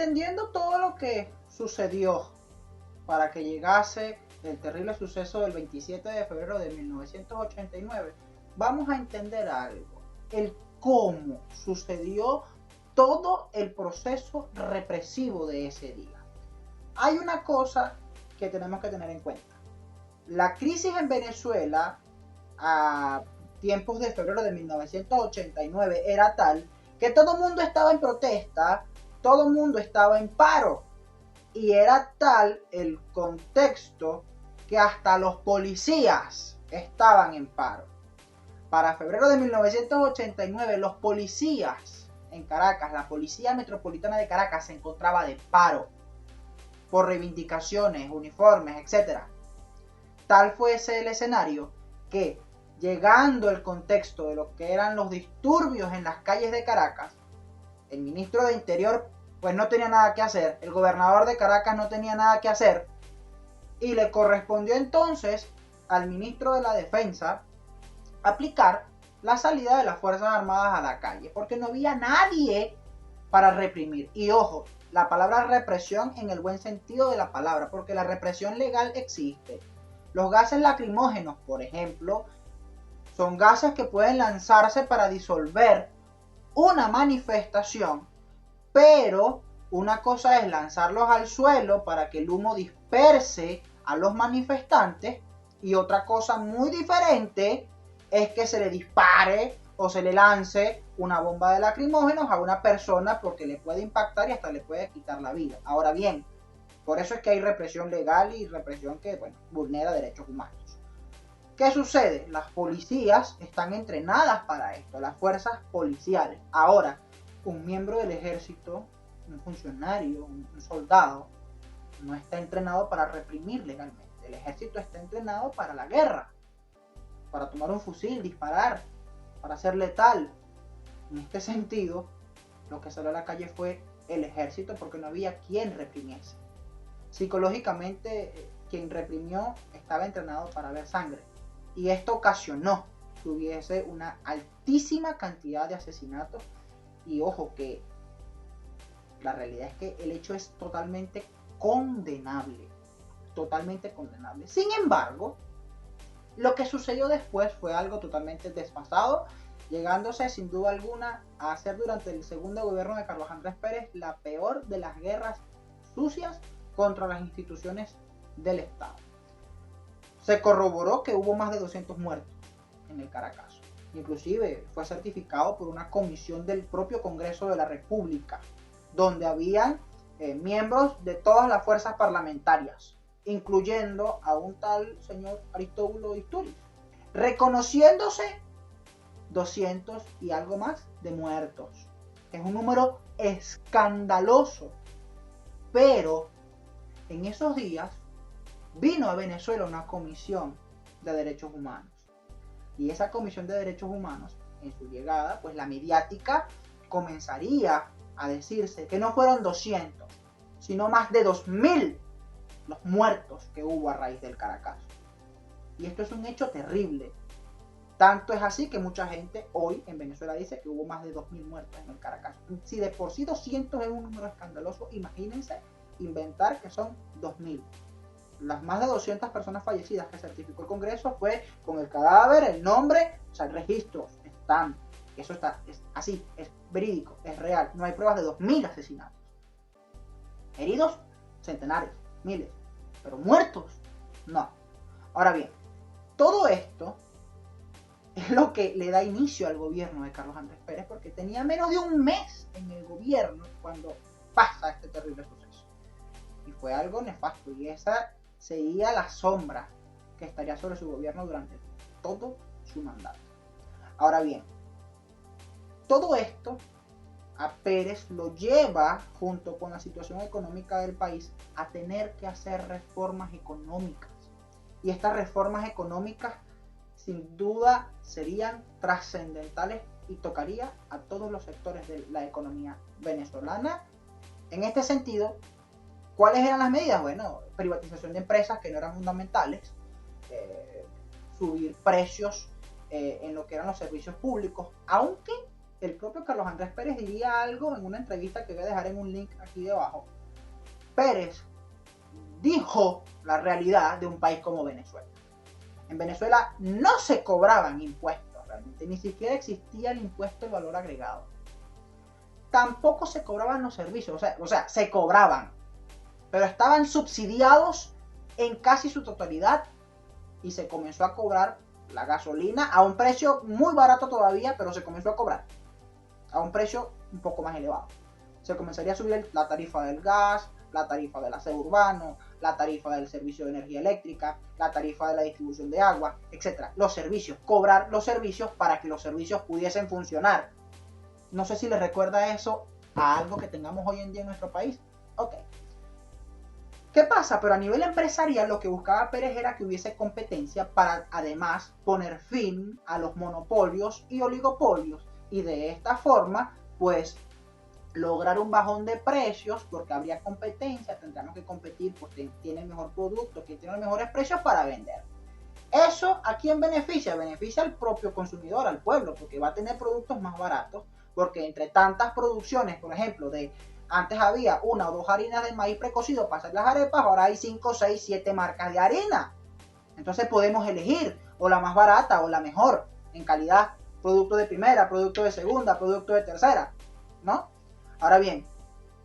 entendiendo todo lo que sucedió para que llegase el terrible suceso del 27 de febrero de 1989, vamos a entender algo, el cómo sucedió todo el proceso represivo de ese día. Hay una cosa que tenemos que tener en cuenta. La crisis en Venezuela a tiempos de febrero de 1989 era tal que todo el mundo estaba en protesta, todo el mundo estaba en paro. Y era tal el contexto que hasta los policías estaban en paro. Para febrero de 1989, los policías en Caracas, la Policía Metropolitana de Caracas se encontraba de paro por reivindicaciones, uniformes, etc. Tal fue ese el escenario que, llegando el contexto de lo que eran los disturbios en las calles de Caracas, el ministro de Interior pues no tenía nada que hacer, el gobernador de Caracas no tenía nada que hacer, y le correspondió entonces al ministro de la Defensa aplicar la salida de las Fuerzas Armadas a la calle, porque no había nadie para reprimir. Y ojo, la palabra represión en el buen sentido de la palabra, porque la represión legal existe. Los gases lacrimógenos, por ejemplo, son gases que pueden lanzarse para disolver una manifestación, pero una cosa es lanzarlos al suelo para que el humo disperse a los manifestantes, y otra cosa muy diferente es que se le dispare o se le lance una bomba de lacrimógenos a una persona, porque le puede impactar y hasta le puede quitar la vida. Ahora bien, por eso es que hay represión legal y represión que, bueno, vulnera derechos humanos. ¿Qué sucede? Las policías están entrenadas para esto, las fuerzas policiales. Ahora, un miembro del ejército, un funcionario, un soldado, no está entrenado para reprimir legalmente. El ejército está entrenado para la guerra, para tomar un fusil, disparar, para ser letal. En este sentido, lo que salió a la calle fue el ejército, porque no había quien reprimiese. Psicológicamente, quien reprimió estaba entrenado para ver sangre, y esto ocasionó que hubiese una altísima cantidad de asesinatos. Y ojo, que la realidad es que el hecho es totalmente condenable, totalmente condenable. Sin embargo, lo que sucedió después fue algo totalmente desfasado, llegándose sin duda alguna a ser durante el segundo gobierno de Carlos Andrés Pérez la peor de las guerras sucias contra las instituciones del Estado. Se corroboró que hubo más de 200 muertos en el Caracazo. Inclusive fue certificado por una comisión del propio Congreso de la República, donde habían miembros de todas las fuerzas parlamentarias, incluyendo a un tal señor Aristóbulo Istúriz, reconociéndose 200 y algo más de muertos. Es un número escandaloso, pero en esos días vino a Venezuela una comisión de derechos humanos, y esa comisión de derechos humanos, en su llegada, pues la mediática comenzaría a decirse que no fueron 200, sino más de 2000 los muertos que hubo a raíz del Caracazo. Y esto es un hecho terrible. Tanto es así que mucha gente hoy en Venezuela dice que hubo más de 2000 muertos en el Caracazo. Si de por sí 200 es un número escandaloso, imagínense inventar que son 2000. Las más de 200 personas fallecidas que certificó el Congreso fue con el cadáver, el nombre, o sea, el registro están. Eso está, es así, es verídico, es real. No hay pruebas de 2000 asesinatos. Heridos, centenares, miles. Pero muertos, no. Ahora bien, todo esto es lo que le da inicio al gobierno de Carlos Andrés Pérez, porque tenía menos de un mes en el gobierno cuando pasa este terrible suceso. Y fue algo nefasto, y esa sería la sombra que estaría sobre su gobierno durante todo su mandato. Ahora bien, todo esto a Pérez lo lleva, junto con la situación económica del país, a tener que hacer reformas económicas. Y estas reformas económicas sin duda serían trascendentales y tocaría a todos los sectores de la economía venezolana. En este sentido, ¿cuáles eran las medidas? Bueno, privatización de empresas que no eran fundamentales, subir precios en lo que eran los servicios públicos, aunque el propio Carlos Carlos Andrés Pérez diría algo en una entrevista que voy a dejar en un link aquí debajo. Pérez dijo la realidad de un país como Venezuela. En Venezuela no se cobraban impuestos realmente, ni siquiera existía el impuesto de valor agregado. Tampoco se cobraban los servicios, o sea, se cobraban, pero estaban subsidiados en casi su totalidad y se comenzó a cobrar la gasolina a un precio muy barato todavía, pero se comenzó a cobrar a un precio un poco más elevado. Se comenzaría a subir la tarifa del gas, la tarifa del aseo urbano, la tarifa del servicio de energía eléctrica, la tarifa de la distribución de agua, etc. Los servicios, cobrar los servicios para que los servicios pudiesen funcionar. No sé si les recuerda eso a algo que tengamos hoy en día en nuestro país. Ok. ¿Qué pasa? Pero a nivel empresarial lo que buscaba Pérez era que hubiese competencia para además poner fin a los monopolios y oligopolios y de esta forma pues lograr un bajón de precios porque habría competencia, tendremos que competir pues quien tiene el mejor producto, quien tiene los mejores precios para vender. ¿Eso a quién beneficia? Beneficia al propio consumidor, al pueblo, porque va a tener productos más baratos, porque entre tantas producciones, por ejemplo, antes había 1 o 2 harinas de maíz precocido para hacer las arepas, ahora hay 5, 6, 7 marcas de harina. Entonces podemos elegir o la más barata o la mejor en calidad, producto de primera, producto de segunda, producto de tercera, ¿no? Ahora bien,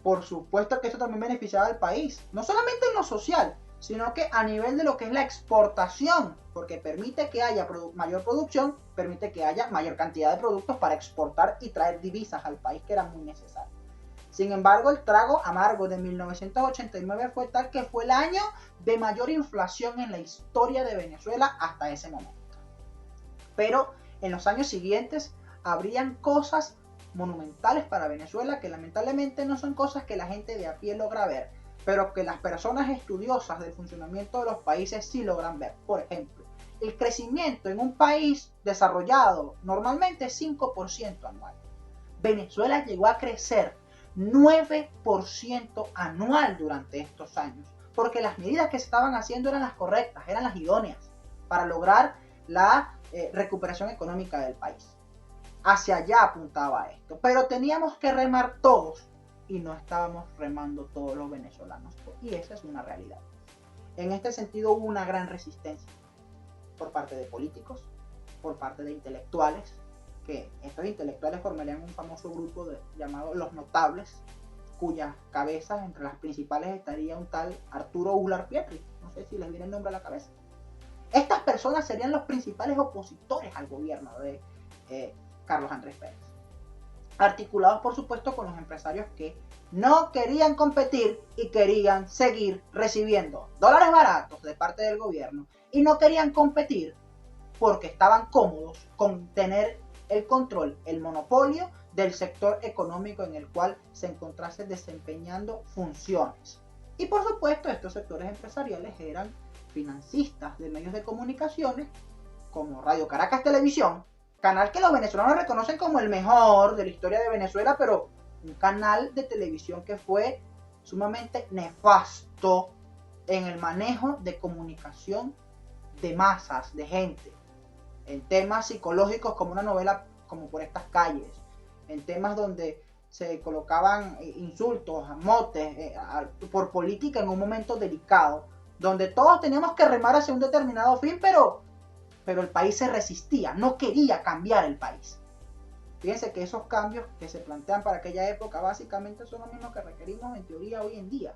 por supuesto que esto también beneficiaba al país, no solamente en lo social, sino que a nivel de lo que es la exportación, porque permite que haya mayor producción, permite que haya mayor cantidad de productos para exportar y traer divisas al país que era muy necesario. Sin embargo, el trago amargo de 1989 fue tal que fue el año de mayor inflación en la historia de Venezuela hasta ese momento. Pero en los años siguientes habrían cosas monumentales para Venezuela que lamentablemente no son cosas que la gente de a pie logra ver, pero que las personas estudiosas del funcionamiento de los países sí logran ver. Por ejemplo, el crecimiento en un país desarrollado normalmente es 5% anual. Venezuela llegó a crecer 9% anual durante estos años, porque las medidas que se estaban haciendo eran las correctas, eran las idóneas para lograr la recuperación económica del país. Hacia allá apuntaba esto, pero teníamos que remar todos y no estábamos remando todos los venezolanos, y esa es una realidad. En este sentido hubo una gran resistencia por parte de políticos, por parte de intelectuales, que estos intelectuales formarían un famoso grupo llamado Los Notables, cuyas cabezas, entre las principales, estaría un tal Arturo Uslar Pietri. No sé si les viene el nombre a la cabeza. Estas personas serían los principales opositores al gobierno de Carlos Andrés Pérez, articulados por supuesto con los empresarios que no querían competir y querían seguir recibiendo dólares baratos de parte del gobierno, y no querían competir porque estaban cómodos con tener el control, el monopolio del sector económico en el cual se encontrase desempeñando funciones. Y por supuesto estos sectores empresariales eran financistas de medios de comunicaciones como Radio Caracas Televisión, canal que los venezolanos reconocen como el mejor de la historia de Venezuela, pero un canal de televisión que fue sumamente nefasto en el manejo de comunicación de masas, de gente, en temas psicológicos como una novela como Por estas calles, en temas donde se colocaban insultos, motes, por política en un momento delicado, donde todos teníamos que remar hacia un determinado fin, pero el país se resistía, no quería cambiar el país. Fíjense que esos cambios que se plantean para aquella época básicamente son los mismos que requerimos en teoría hoy en día.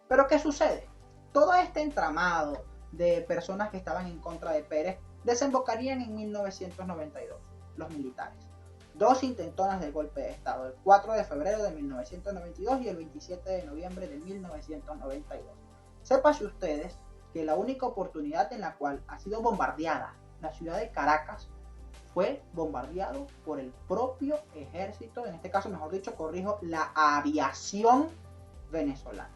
Pero ¿qué sucede? Todo este entramado de personas que estaban en contra de Pérez desembocarían en 1992, los militares. 2 intentonas del golpe de Estado, el 4 de febrero de 1992 y el 27 de noviembre de 1992. Sépanse ustedes que la única oportunidad en la cual ha sido bombardeada la ciudad de Caracas fue bombardeado por el propio ejército, en este caso, mejor dicho, corrijo, la aviación venezolana.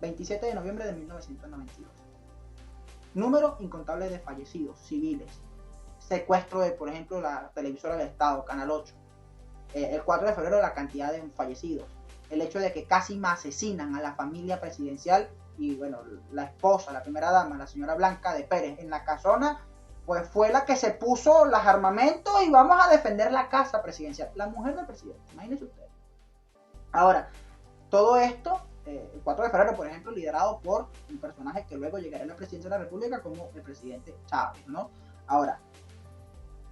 27 de noviembre de 1992. Número incontable de fallecidos civiles. Secuestro de, por ejemplo, la televisora del Estado, Canal 8. El 4 de febrero la cantidad de fallecidos. El hecho de que casi asesinan a la familia presidencial y, bueno, la esposa, la primera dama, la señora Blanca de Pérez, en la casona pues fue la que se puso los armamentos y vamos a defender la casa presidencial. La mujer del presidente, imagínense ustedes. Ahora, todo esto, el 4 de febrero, por ejemplo, liderado por un personaje que luego llegará a la presidencia de la República como el presidente Chávez, ¿no? Ahora,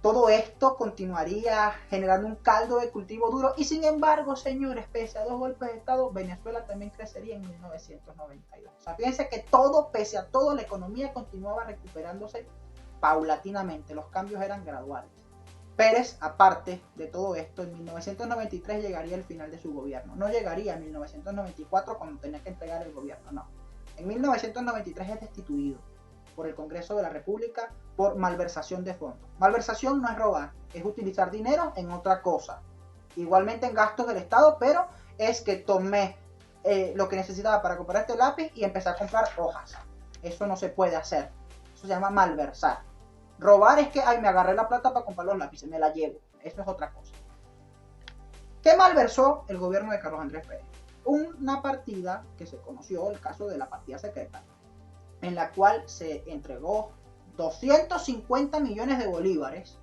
todo esto continuaría generando un caldo de cultivo duro y sin embargo, señores, pese a 2 golpes de Estado, Venezuela también crecería en 1992. O sea, fíjense que todo, pese a todo, la economía continuaba recuperándose paulatinamente, los cambios eran graduales. Pérez, aparte de todo esto, en 1993 llegaría el final de su gobierno. No llegaría en 1994 cuando tenía que entregar el gobierno, no. En 1993 es destituido por el Congreso de la República por malversación de fondos. Malversación no es robar, es utilizar dinero en otra cosa. Igualmente en gastos del Estado, pero es que tomé lo que necesitaba para comprar este lápiz y empecé a comprar hojas. Eso no se puede hacer. Eso se llama malversar. Robar es que, ay, me agarré la plata para comprar los lápices, me la llevo. Eso es otra cosa. ¿Qué malversó el gobierno de Carlos Andrés Pérez? Una partida que se conoció, el caso de la partida secreta, en la cual se entregó 250 millones de bolívares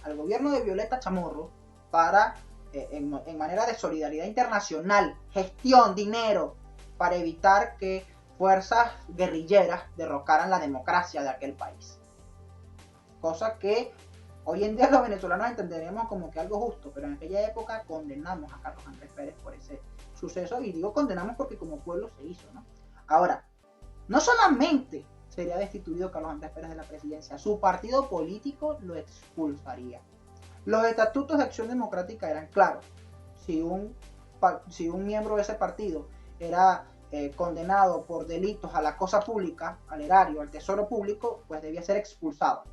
al gobierno de Violeta Chamorro para, en manera de solidaridad internacional, gestión, dinero, para evitar que fuerzas guerrilleras derrocaran la democracia de aquel país. Cosa que hoy en día los venezolanos entenderemos como que algo justo, pero en aquella época condenamos a Carlos Andrés Pérez por ese suceso, y digo condenamos porque como pueblo se hizo, ¿no? Ahora, no solamente sería destituido Carlos Andrés Pérez de la presidencia, su partido político lo expulsaría. Los estatutos de Acción Democrática eran claros. Si un miembro de ese partido era condenado por delitos a la cosa pública, al erario, al tesoro público, pues debía ser expulsado.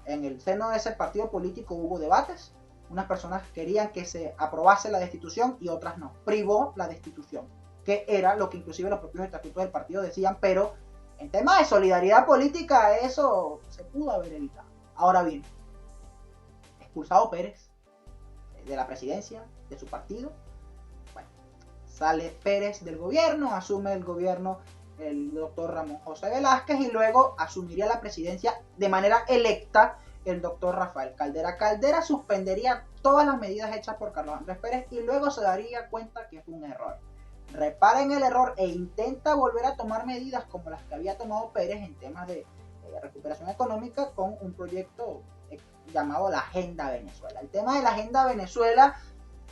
En el seno de ese partido político hubo debates. Unas personas querían que se aprobase la destitución y otras no. Privó la destitución, que era lo que inclusive los propios estatutos del partido decían, pero en tema de solidaridad política eso se pudo haber evitado. Ahora bien, expulsado Pérez de la presidencia de su partido, bueno, sale Pérez del gobierno, asume el gobierno el doctor Ramón José Velázquez y luego asumiría la presidencia de manera electa el doctor Rafael Caldera. Caldera suspendería todas las medidas hechas por Carlos Andrés Pérez y luego se daría cuenta que fue un error. Repara en el error e intenta volver a tomar medidas como las que había tomado Pérez en temas de recuperación económica con un proyecto llamado la Agenda Venezuela. El tema de la Agenda Venezuela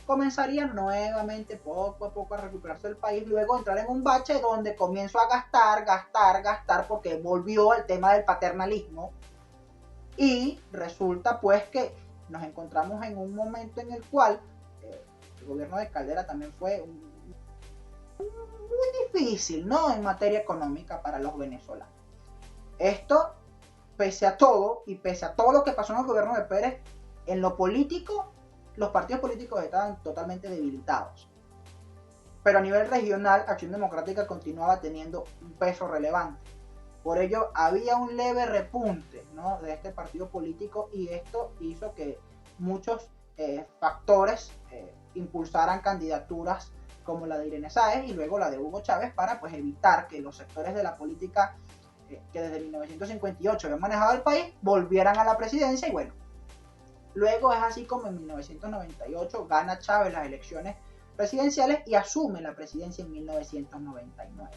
comenzaría nuevamente poco a poco a recuperarse el país, luego entrar en un bache donde comienzo a gastar, porque volvió al tema del paternalismo y resulta pues que nos encontramos en un momento en el cual el gobierno de Caldera también fue muy difícil, ¿no? En materia económica para los venezolanos. Esto, pese a todo y pese a todo lo que pasó en el gobierno de Pérez, en lo político los partidos políticos estaban totalmente debilitados. Pero a nivel regional, Acción Democrática continuaba teniendo un peso relevante. Por ello, había un leve repunte, ¿no?, de este partido político y esto hizo que muchos factores impulsaran candidaturas como la de Irene Sáez y luego la de Hugo Chávez para pues, evitar que los sectores de la política que desde 1958 habían manejado el país volvieran a la presidencia y bueno, luego es así como en 1998 gana Chávez las elecciones presidenciales y asume la presidencia en 1999.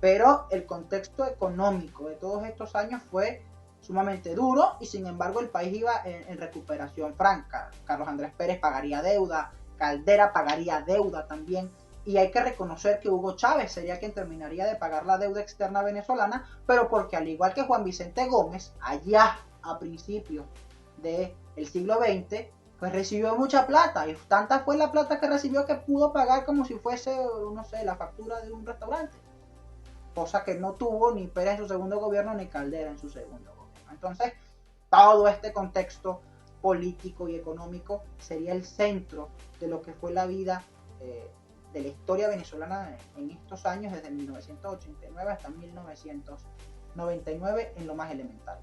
Pero el contexto económico de todos estos años fue sumamente duro y sin embargo el país iba en recuperación franca. Carlos Andrés Pérez pagaría deuda, Caldera pagaría deuda también y hay que reconocer que Hugo Chávez sería quien terminaría de pagar la deuda externa venezolana, pero porque al igual que Juan Vicente Gómez, allá a principios del siglo XX, pues recibió mucha plata y tanta fue la plata que recibió que pudo pagar como si fuese, no sé, la factura de un restaurante, cosa que no tuvo ni Pérez en su segundo gobierno ni Caldera en su segundo gobierno. Entonces, todo este contexto político y económico sería el centro de lo que fue la vida de la historia venezolana en estos años, desde 1989 hasta 1999 en lo más elemental.